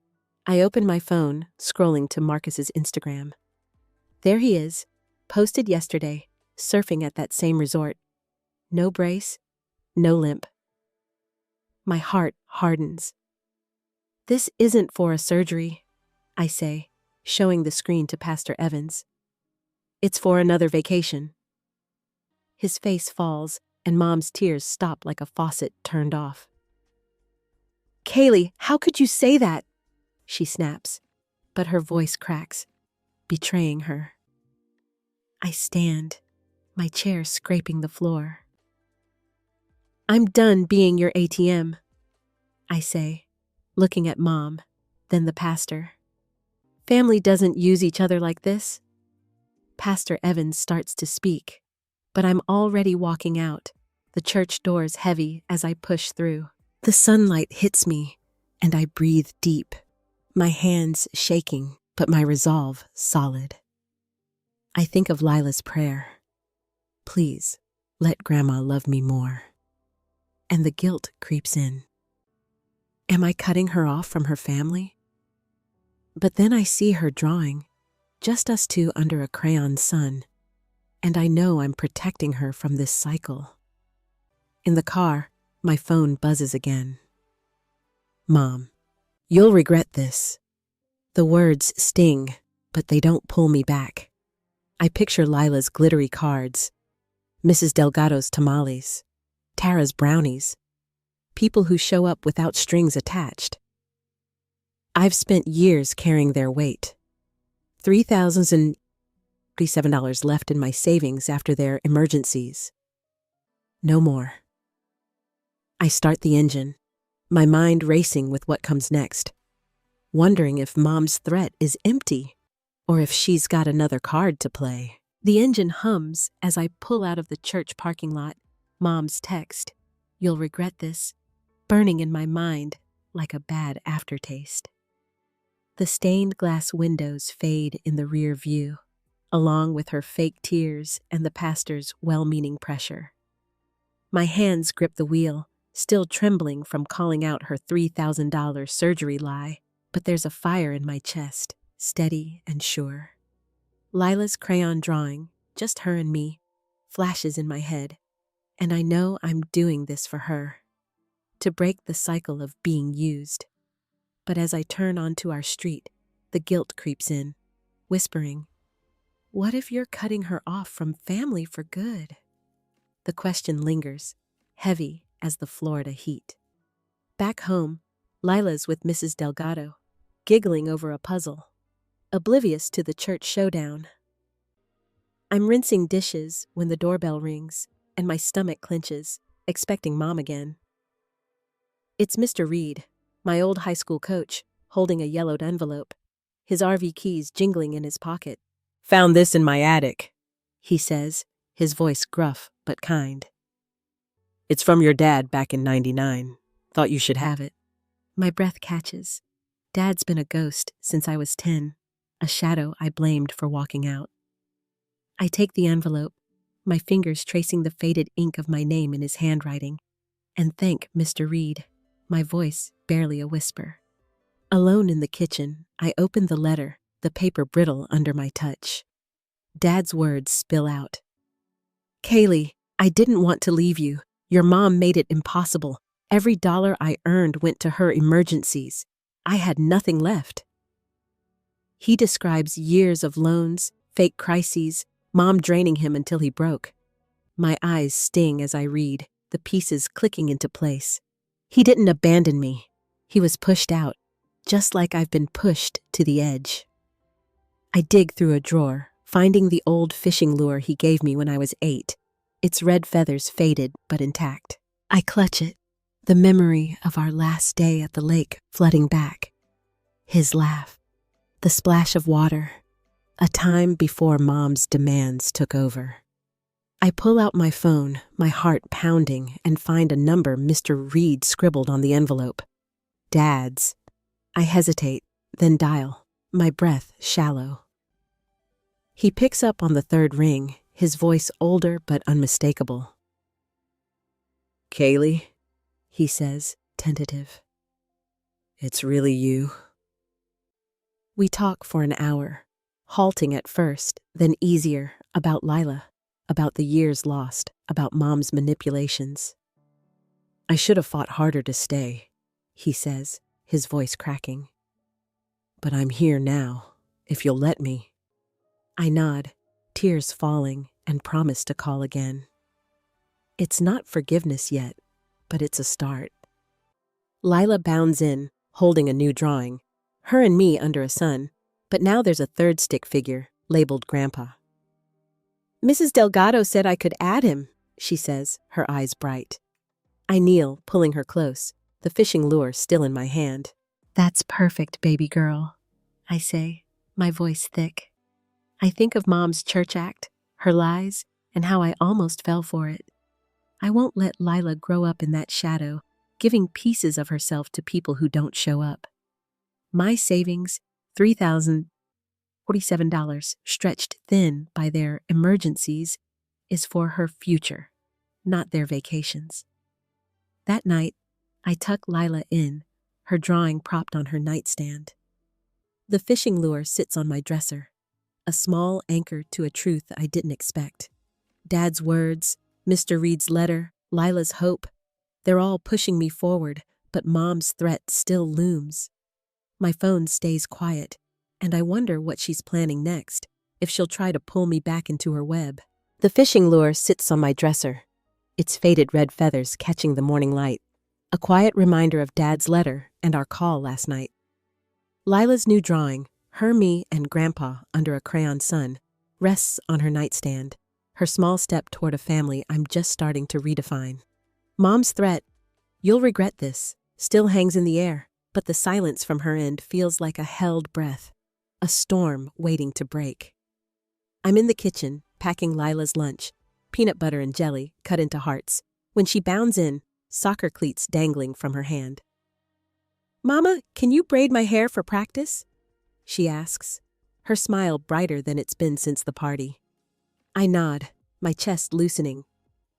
I open my phone, scrolling to Marcus's Instagram. There he is, posted yesterday, surfing at that same resort. No brace, no limp. My heart hardens. This isn't for a surgery, I say, showing the screen to Pastor Evans. It's for another vacation. His face falls, and Mom's tears stop like a faucet turned off. Kaylee, how could you say that? She snaps, but her voice cracks, betraying her. I stand, my chair scraping the floor. I'm done being your ATM, I say, looking at Mom, then the pastor. Family doesn't use each other like this. Pastor Evans starts to speak, but I'm already walking out, the church doors heavy as I push through. The sunlight hits me, and I breathe deep, my hands shaking, but my resolve solid. I think of Lila's prayer. Please, let Grandma love me more. And the guilt creeps in. Am I cutting her off from her family? But then I see her drawing, just us two under a crayon sun, and I know I'm protecting her from this cycle. In the car, my phone buzzes again. Mom, you'll regret this. The words sting, but they don't pull me back. I picture Lila's glittery cards, Mrs. Delgado's tamales, Tara's brownies, people who show up without strings attached. I've spent years carrying their weight. $3,037 left in my savings after their emergencies. No more. I start the engine, my mind racing with what comes next, wondering if Mom's threat is empty or if she's got another card to play. The engine hums as I pull out of the church parking lot, Mom's text, "You'll regret this," burning in my mind like a bad aftertaste. The stained glass windows fade in the rear view, along with her fake tears and the pastor's well-meaning pressure. My hands grip the wheel, still trembling from calling out her $3,000 surgery lie, but there's a fire in my chest, steady and sure. Lila's crayon drawing, just her and me, flashes in my head, and I know I'm doing this for her, to break the cycle of being used. But as I turn onto our street, the guilt creeps in, whispering, what if you're cutting her off from family for good? The question lingers, heavy as the Florida heat. Back home, Lila's with Mrs. Delgado, giggling over a puzzle, oblivious to the church showdown. I'm rinsing dishes when the doorbell rings, and my stomach clenches, expecting Mom again. It's Mr. Reed, my old high school coach, holding a yellowed envelope, his RV keys jingling in his pocket. Found this in my attic, he says, his voice gruff but kind. It's from your dad back in '99. Thought you should have it. My breath catches. Dad's been a ghost since I was 10, a shadow I blamed for walking out. I take the envelope, my fingers tracing the faded ink of my name in his handwriting, and thank Mr. Reed, my voice barely a whisper. Alone in the kitchen, I open the letter, the paper brittle under my touch. Dad's words spill out. Kaylee, I didn't want to leave you. Your mom made it impossible. Every dollar I earned went to her emergencies. I had nothing left. He describes years of loans, fake crises, Mom draining him until he broke. My eyes sting as I read, the pieces clicking into place. He didn't abandon me. He was pushed out, just like I've been pushed to the edge. I dig through a drawer, finding the old fishing lure he gave me when I was 8, its red feathers faded but intact. I clutch it, the memory of our last day at the lake flooding back. His laugh, the splash of water, a time before Mom's demands took over. I pull out my phone, my heart pounding, and find a number Mr. Reed scribbled on the envelope. Dad's. I hesitate, then dial, my breath shallow. He picks up on the third ring, his voice older but unmistakable. "Kaylee," he says, tentative. "It's really you." We talk for an hour, halting at first, then easier, about Lila, about the years lost, about Mom's manipulations. "I should have fought harder to stay," he says, his voice cracking. "But I'm here now, if you'll let me." I nod, tears falling, and promise to call again. It's not forgiveness yet, but it's a start. Lila bounds in, holding a new drawing, her and me under a sun, but now there's a third stick figure, labeled Grandpa. "Mrs. Delgado said I could add him," she says, her eyes bright. I kneel, pulling her close, the fishing lure still in my hand. "That's perfect, baby girl," I say, my voice thick. I think of Mom's church act, her lies, and how I almost fell for it. I won't let Lila grow up in that shadow, giving pieces of herself to people who don't show up. My savings, $3,047, stretched thin by their emergencies, is for her future, not their vacations. That night, I tuck Lila in, her drawing propped on her nightstand. The fishing lure sits on my dresser, a small anchor to a truth I didn't expect. Dad's words, Mr. Reed's letter, Lila's hope, they're all pushing me forward, but Mom's threat still looms. My phone stays quiet, and I wonder what she's planning next, if she'll try to pull me back into her web. The fishing lure sits on my dresser, its faded red feathers catching the morning light, a quiet reminder of Dad's letter and our call last night. Lila's new drawing, her, me, and Grandpa under a crayon sun, rests on her nightstand, her small step toward a family I'm just starting to redefine. Mom's threat, "You'll regret this," still hangs in the air, but the silence from her end feels like a held breath, a storm waiting to break. I'm in the kitchen, packing Lila's lunch, peanut butter and jelly cut into hearts, when she bounds in, soccer cleats dangling from her hand. "Mama, can you braid my hair for practice?" she asks, her smile brighter than it's been since the party. I nod, my chest loosening.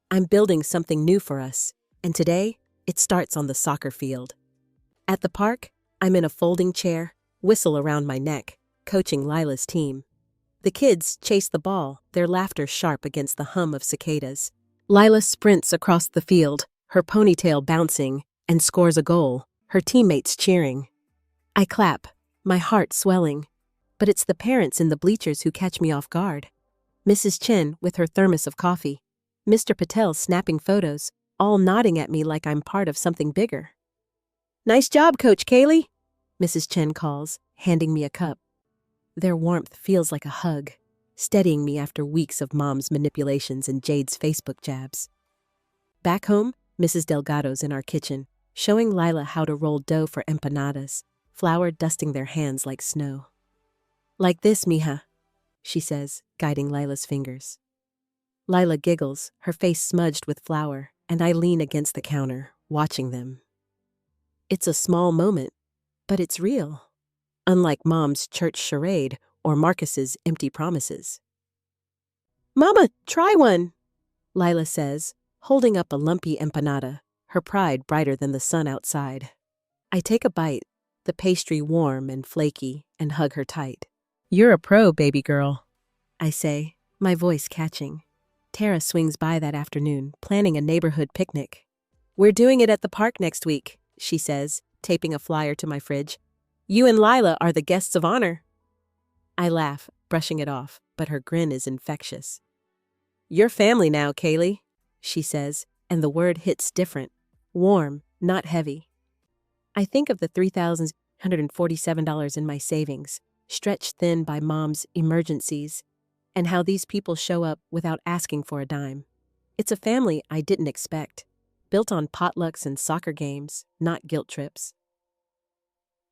I'm building something new for us, and today, it starts on the soccer field. At the park, I'm in a folding chair, whistle around my neck, coaching Lila's team. The kids chase the ball, their laughter sharp against the hum of cicadas. Lila sprints across the field, her ponytail bouncing, and scores a goal, her teammates cheering. I clap, my heart swelling, but it's the parents in the bleachers who catch me off guard. Mrs. Chen with her thermos of coffee, Mr. Patel snapping photos, all nodding at me like I'm part of something bigger. "Nice job, Coach Kaylee," Mrs. Chen calls, handing me a cup. Their warmth feels like a hug, steadying me after weeks of Mom's manipulations and Jade's Facebook jabs. Back home, Mrs. Delgado's in our kitchen, showing Lila how to roll dough for empanadas, flour dusting their hands like snow. "Like this, mija," she says, guiding Lila's fingers. Lila giggles, her face smudged with flour, and I lean against the counter, watching them. It's a small moment, but it's real, unlike Mom's church charade or Marcus's empty promises. "Mama, try one," Lila says, holding up a lumpy empanada, her pride brighter than the sun outside. I take a bite, the pastry warm and flaky, and hug her tight. "You're a pro, baby girl," I say, my voice catching. Tara swings by that afternoon, planning a neighborhood picnic. "We're doing it at the park next week," she says, taping a flyer to my fridge. "You and Lila are the guests of honor." I laugh, brushing it off, but her grin is infectious. "You're family now, Kaylee," she says, and the word hits different. Warm, not heavy. I think of the $3,147 in my savings, stretched thin by Mom's emergencies, and how these people show up without asking for a dime. It's a family I didn't expect, built on potlucks and soccer games, not guilt trips.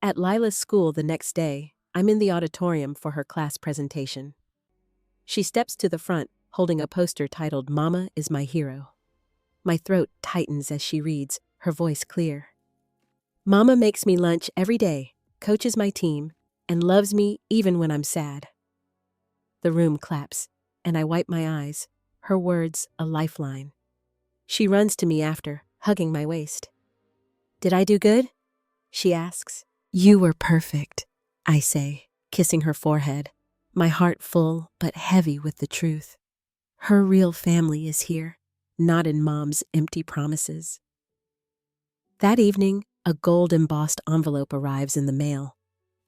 At Lila's school the next day, I'm in the auditorium for her class presentation. She steps to the front, holding a poster titled "Mama is my hero." My throat tightens as she reads, her voice clear. "Mama makes me lunch every day, coaches my team, and loves me even when I'm sad." The room claps, and I wipe my eyes, her words a lifeline. She runs to me after, hugging my waist. "Did I do good?" she asks. "You were perfect," I say, kissing her forehead, my heart full but heavy with the truth. Her real family is here, not in Mom's empty promises. That evening, a gold-embossed envelope arrives in the mail,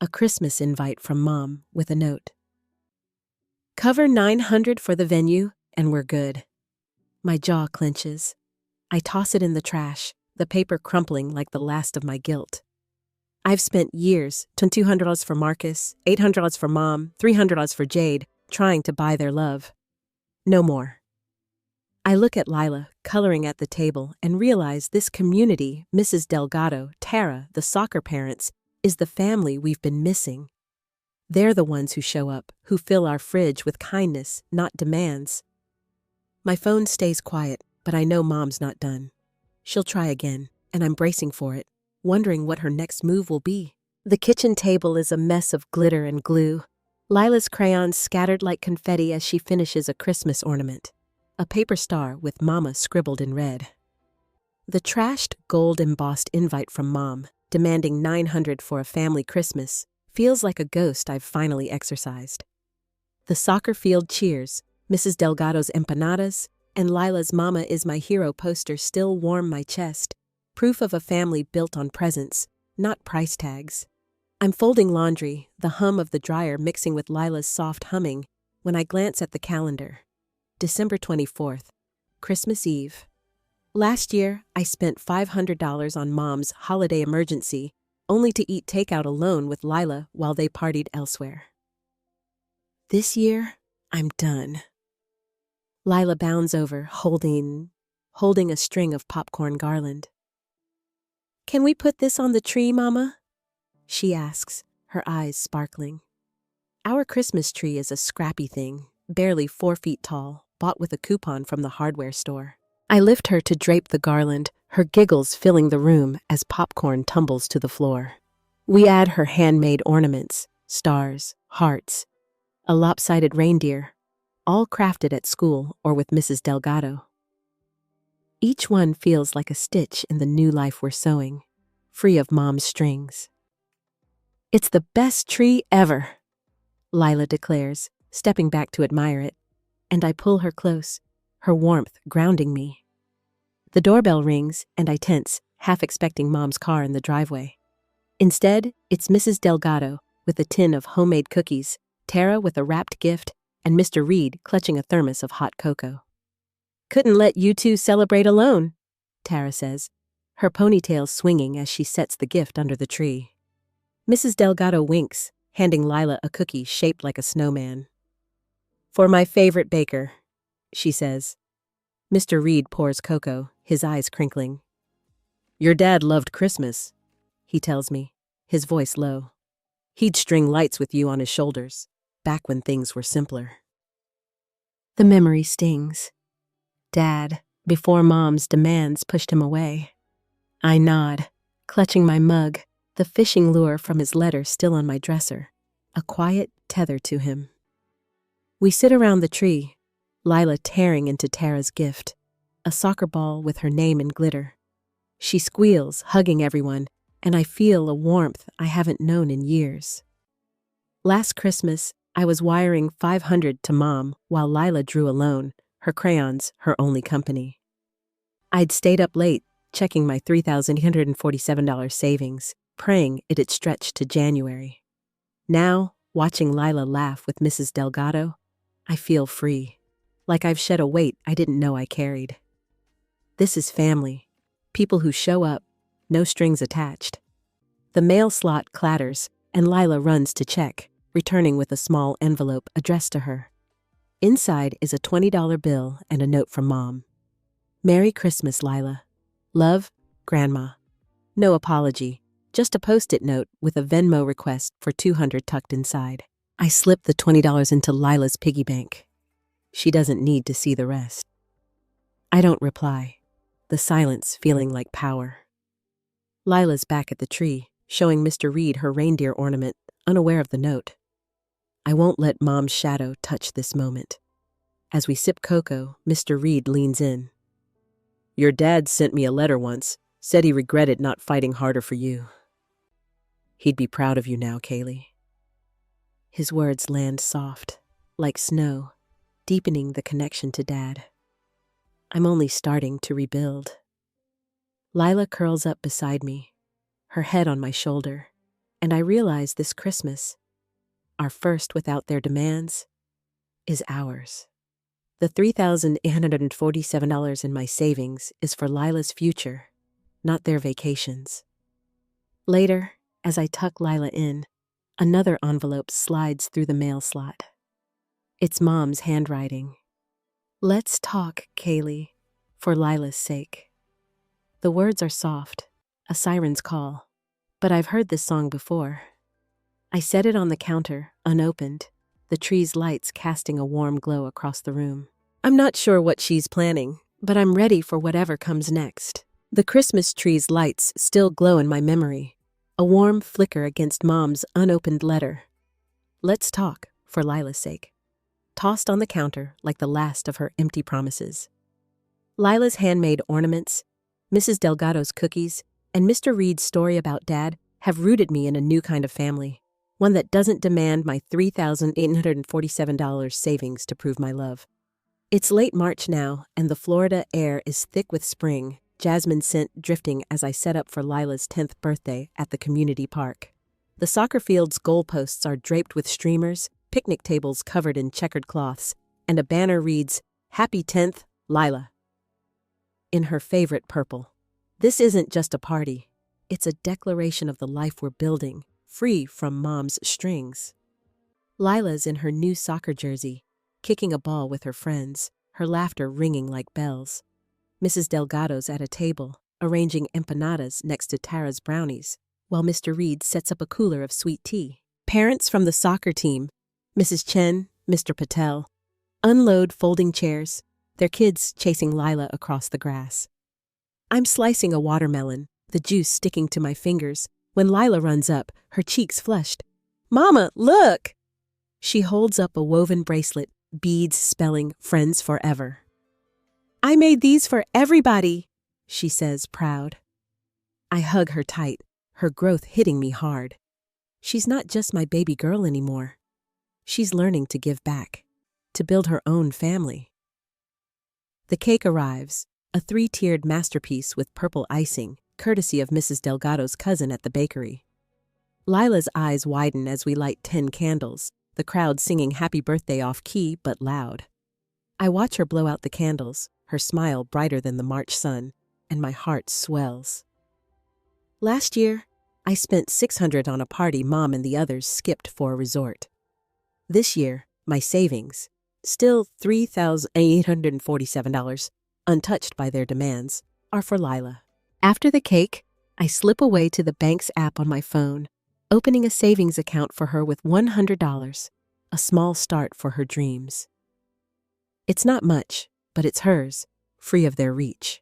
a Christmas invite from Mom with a note. "Cover 900 for the venue, and we're good." My jaw clenches. I toss it in the trash, the paper crumpling like the last of my guilt. I've spent years, $200 for Marcus, $800 for Mom, $300 for Jade, trying to buy their love. No more. I look at Lila, coloring at the table, and realize this community, Mrs. Delgado, Tara, the soccer parents, is the family we've been missing. They're the ones who show up, who fill our fridge with kindness, not demands. My phone stays quiet, but I know Mom's not done. She'll try again, and I'm bracing for it, wondering what her next move will be. The kitchen table is a mess of glitter and glue. Lila's crayons scattered like confetti as she finishes a Christmas ornament, a paper star with Mama scribbled in red. The trashed gold-embossed invite from Mom, demanding 900 for a family Christmas, feels like a ghost I've finally exorcised. The soccer field cheers, Mrs. Delgado's empanadas, and Lila's "Mama is my hero" poster still warm my chest, proof of a family built on presents, not price tags. I'm folding laundry, the hum of the dryer mixing with Lila's soft humming, when I glance at the calendar. December 24th, Christmas Eve. Last year, I spent $500 on Mom's holiday emergency, only to eat takeout alone with Lila while they partied elsewhere. This year, I'm done. Lila bounds over, holding a string of popcorn garland. "Can we put this on the tree, Mama?" she asks, her eyes sparkling. Our Christmas tree is a scrappy thing, barely 4 feet tall, bought with a coupon from the hardware store. I lift her to drape the garland, her giggles filling the room as popcorn tumbles to the floor. We add her handmade ornaments, stars, hearts, a lopsided reindeer, all crafted at school or with Mrs. Delgado. Each one feels like a stitch in the new life we're sewing, free of Mom's strings. "It's the best tree ever," Lila declares, stepping back to admire it, and I pull her close, her warmth grounding me. The doorbell rings, and I tense, half expecting Mom's car in the driveway. Instead, it's Mrs. Delgado with a tin of homemade cookies, Tara with a wrapped gift, and Mr. Reed clutching a thermos of hot cocoa. "Couldn't let you two celebrate alone," Tara says, her ponytail swinging as she sets the gift under the tree. Mrs. Delgado winks, handing Lila a cookie shaped like a snowman. "For my favorite baker," she says. Mr. Reed pours cocoa, his eyes crinkling. "Your dad loved Christmas," he tells me, his voice low. "He'd string lights with you on his shoulders, back when things were simpler." The memory stings. Dad, before Mom's demands pushed him away. I nod, clutching my mug, the fishing lure from his letter still on my dresser, a quiet tether to him. We sit around the tree, Lila tearing into Tara's gift, a soccer ball with her name in glitter. She squeals, hugging everyone, and I feel a warmth I haven't known in years. Last Christmas, I was wiring 500 to Mom while Lila drew alone, her crayons her only company. I'd stayed up late, checking my $3,847 savings, praying it'd stretch to January. Now, watching Lila laugh with Mrs. Delgado, I feel free, like I've shed a weight I didn't know I carried. This is family, people who show up, no strings attached. The mail slot clatters, and Lila runs to check, returning with a small envelope addressed to her. Inside is a $20 bill and a note from Mom. "Merry Christmas, Lila. Love, Grandma. No apology, just a post-it note with a Venmo request for $200 tucked inside. I slip the $20 into Lila's piggy bank. She doesn't need to see the rest. I don't reply, the silence feeling like power. Lila's back at the tree, showing Mr. Reed her reindeer ornament, unaware of the note. I won't let Mom's shadow touch this moment. As we sip cocoa, Mr. Reed leans in. Your dad sent me a letter once, said he regretted not fighting harder for you. He'd be proud of you now, Kaylee. His words land soft, like snow, deepening the connection to Dad. I'm only starting to rebuild. Lila curls up beside me, her head on my shoulder, and I realize this Christmas, our first without their demands, is ours. The $3,847 in my savings is for Lila's future, not their vacations. Later, as I tuck Lila in, another envelope slides through the mail slot. It's Mom's handwriting. Let's talk, Kaylee, for Lila's sake. The words are soft, a siren's call, but I've heard this song before. I set it on the counter, unopened, the tree's lights casting a warm glow across the room. I'm not sure what she's planning, but I'm ready for whatever comes next. The Christmas tree's lights still glow in my memory, a warm flicker against Mom's unopened letter. Let's talk, for Lila's sake. Tossed on the counter like the last of her empty promises. Lila's handmade ornaments, Mrs. Delgado's cookies, and Mr. Reed's story about Dad have rooted me in a new kind of family, one that doesn't demand my $3,847 savings to prove my love. It's late March now, and the Florida air is thick with spring, jasmine scent drifting as I set up for Lila's 10th birthday at the community park. The soccer field's goalposts are draped with streamers, picnic tables covered in checkered cloths, and a banner reads, Happy 10th, Lila, in her favorite purple. This isn't just a party. It's a declaration of the life we're building, free from Mom's strings. Lila's in her new soccer jersey, kicking a ball with her friends, her laughter ringing like bells. Mrs. Delgado's at a table, arranging empanadas next to Tara's brownies, while Mr. Reed sets up a cooler of sweet tea. Parents from the soccer team, Mrs. Chen, Mr. Patel, unload folding chairs, their kids chasing Lila across the grass. I'm slicing a watermelon, the juice sticking to my fingers, when Lila runs up, her cheeks flushed. Mama, look! She holds up a woven bracelet, beads spelling Friends Forever. I made these for everybody, she says, proud. I hug her tight, her growth hitting me hard. She's not just my baby girl anymore. She's learning to give back, to build her own family. The cake arrives, a 3-tiered masterpiece with purple icing, courtesy of Mrs. Delgado's cousin at the bakery. Lila's eyes widen as we light 10 candles, the crowd singing happy birthday off-key but loud. I watch her blow out the candles, her smile brighter than the March sun, and my heart swells. Last year, I spent $600 on a party Mom and the others skipped for a resort. This year, my savings, still $3,847, untouched by their demands, are for Lila. After the cake, I slip away to the bank's app on my phone, opening a savings account for her with $100, a small start for her dreams. It's not much, but it's hers, free of their reach.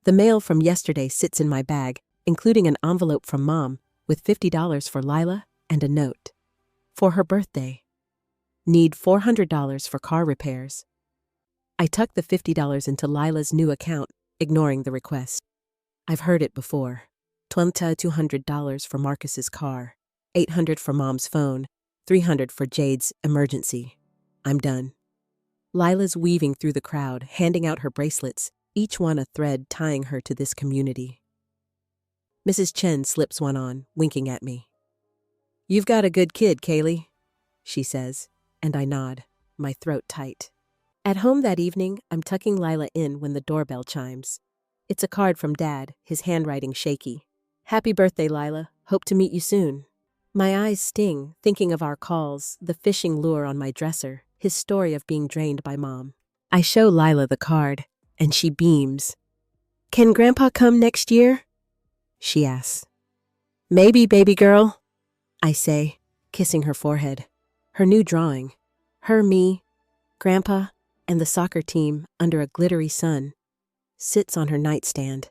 The mail from yesterday sits in my bag, including an envelope from Mom with $50 for Lila and a note. For her birthday. Need $400 for car repairs. I tuck the $50 into Lila's new account, ignoring the request. I've heard it before. $200 for Marcus's car, $800 for Mom's phone, $300 for Jade's emergency. I'm done. Lila's weaving through the crowd, handing out her bracelets, each one a thread tying her to this community. Mrs. Chen slips one on, winking at me. You've got a good kid, Kaylee, she says, and I nod, my throat tight. At home that evening, I'm tucking Lila in when the doorbell chimes. It's a card from Dad, his handwriting shaky. Happy birthday, Lila. Hope to meet you soon. My eyes sting, thinking of our calls, the fishing lure on my dresser, his story of being drained by Mom. I show Lila the card, and she beams. Can Grandpa come next year? She asks. Maybe, baby girl, I say, kissing her forehead. Her new drawing. Her, me, Grandpa, and the soccer team under a glittery sun sits on her nightstand.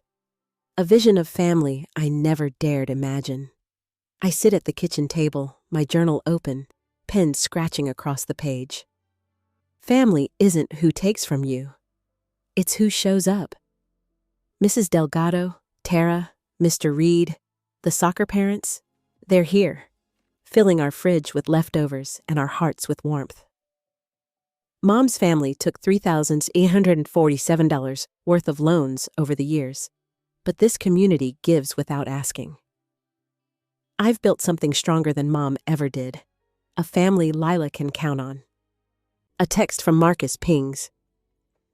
A vision of family I never dared imagine. I sit at the kitchen table, my journal open, pen scratching across the page. Family isn't who takes from you. It's who shows up. Mrs. Delgado, Tara, Mr. Reed, the soccer parents, they're here, filling our fridge with leftovers and our hearts with warmth. Mom's family took $3,847 worth of loans over the years, but this community gives without asking. I've built something stronger than Mom ever did, a family Lila can count on. A text from Marcus pings.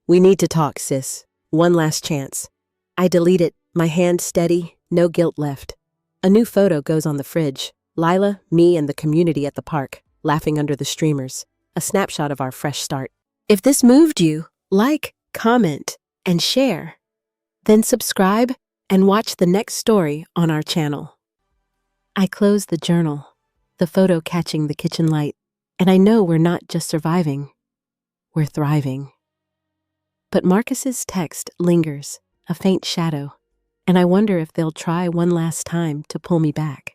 We need to talk, sis. One last chance. I delete it, my hand steady, no guilt left. A new photo goes on the fridge. Lila, me, and the community at the park, laughing under the streamers. A snapshot of our fresh start. If this moved you, like, comment, and share. Then subscribe and watch the next story on our channel. I close the journal, the photo catching the kitchen light, and I know we're not just surviving, we're thriving. But Marcus's text lingers, a faint shadow, and I wonder if they'll try one last time to pull me back.